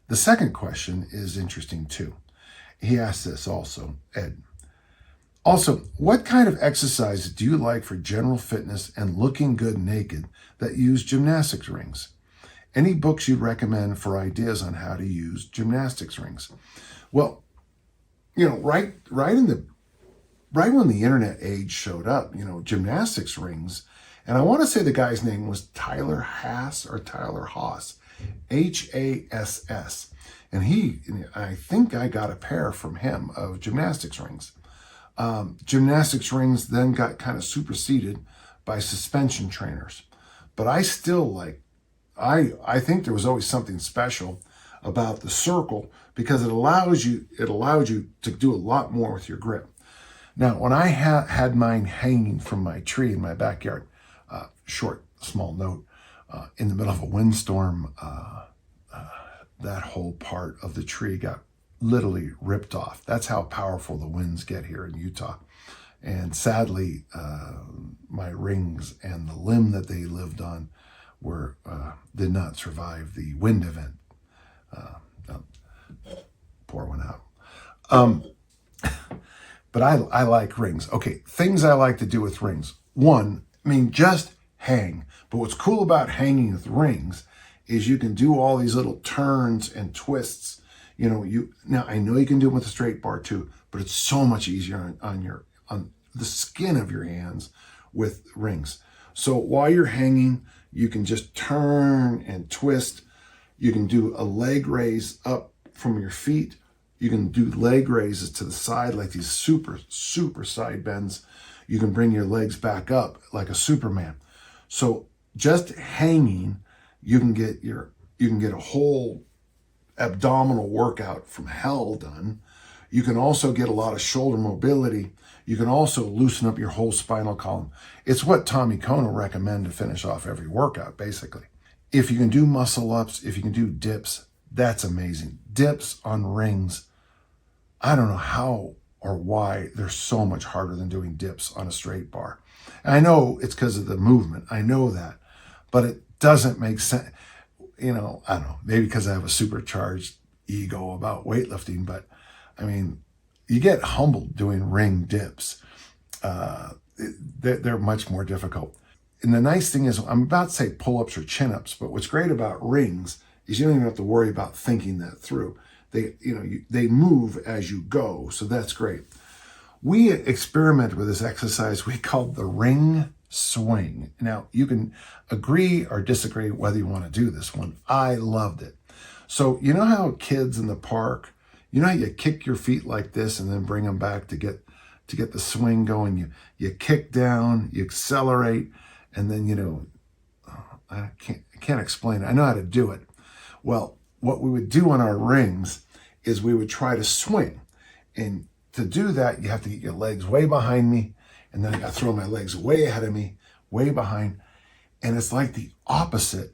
The second question is interesting too. He asked this also, Ed. Also, what kind of exercise do you like for general fitness and looking good naked that use gymnastics rings? Any books you'd recommend for ideas on how to use gymnastics rings? Well, right when the internet age showed up, gymnastics rings, and I want to say the guy's name was Tyler Hass or Tyler Haas, Hass, and I think I got a pair from him of gymnastics rings. Gymnastics rings then got kind of superseded by suspension trainers, but I still I think there was always something special about the circle because it allowed you to do a lot more with your grip. Now, when I had mine hanging from my tree in my backyard, small note, in the middle of a windstorm, that whole part of the tree got literally ripped off. That's how powerful the winds get here in Utah. And sadly, my rings and the limb that they lived on did not survive the wind event. Pour one out. But I like rings. Okay, things I like to do with rings. One, just hang. But what's cool about hanging with rings is you can do all these little turns and twists. Now I know you can do them with a straight bar too, but it's so much easier on the skin of your hands with rings. So while you're hanging, you can just turn and twist. You can do a leg raise up from your feet. You can do leg raises to the side, like these super, super side bends. You can bring your legs back up like a Superman. So just hanging, you can get a whole abdominal workout from hell done. You can also get a lot of shoulder mobility. You can also loosen up your whole spinal column. It's what Tommy Cohn will recommend to finish off every workout, basically. If you can do muscle ups, if you can do dips, that's amazing. Dips on rings, I don't know how or why they're so much harder than doing dips on a straight bar. And I know it's because of the movement. I know that. But it doesn't make sense. I don't know. Maybe because I have a supercharged ego about weightlifting. But, you get humbled doing ring dips. They're much more difficult. And the nice thing is, I'm about to say pull-ups or chin-ups, but what's great about rings is you don't even have to worry about thinking that through. They move as you go, so that's great. We experimented with this exercise we called the ring swing. Now, you can agree or disagree whether you want to do this one. I loved it. So you know how kids in the park, how you kick your feet like this and then bring them back to get the swing going? You kick down, you accelerate, and then, I can't explain it. I know how to do it. Well, what we would do on our rings is we would try to swing. And to do that, you have to get your legs way behind me. And then I got to throw my legs way ahead of me, way behind. And it's like the opposite.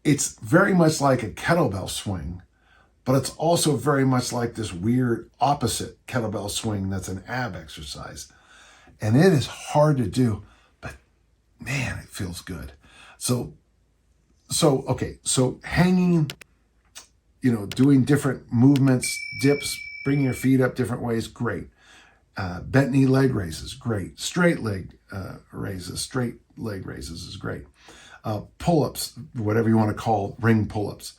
It's very much like a kettlebell swing, but it's also very much like this weird opposite kettlebell swing that's an ab exercise. And it is hard to do, but man, it feels good. So hanging, doing different movements, dips, bringing your feet up different ways, great. Bent knee leg raises, great. Straight leg raises is great. Pull-ups, whatever you want to call ring pull-ups,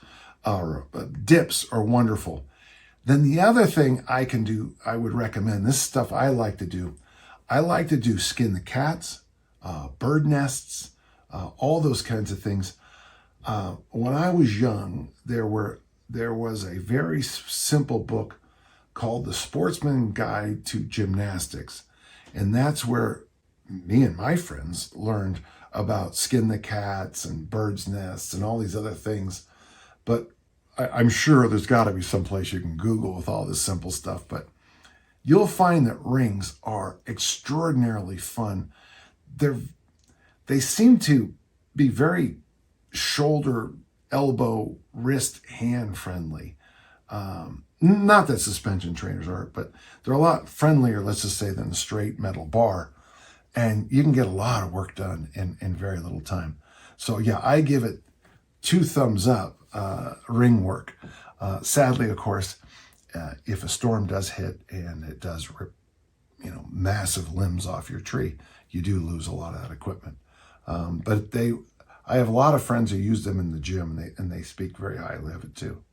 dips are wonderful. Then the other thing I would recommend, this stuff I like to do skin the cats, bird nests, all those kinds of things. When I was young, there was a very simple book called The Sportsman Guide to Gymnastics. And that's where me and my friends learned about skin the cats and birds' nests and all these other things. But I'm sure there's got to be someplace you can Google with all this simple stuff. But you'll find that rings are extraordinarily fun. They seem to be very shoulder, elbow, wrist, hand friendly. Not that suspension trainers are, but they're a lot friendlier, let's just say, than a straight metal bar. And you can get a lot of work done in very little time. So yeah, I give it 2 thumbs up. ring work. Sadly, of course, if a storm does hit and it does rip, massive limbs off your tree, you do lose a lot of that equipment. But I have a lot of friends who use them in the gym, and they speak very highly of it too.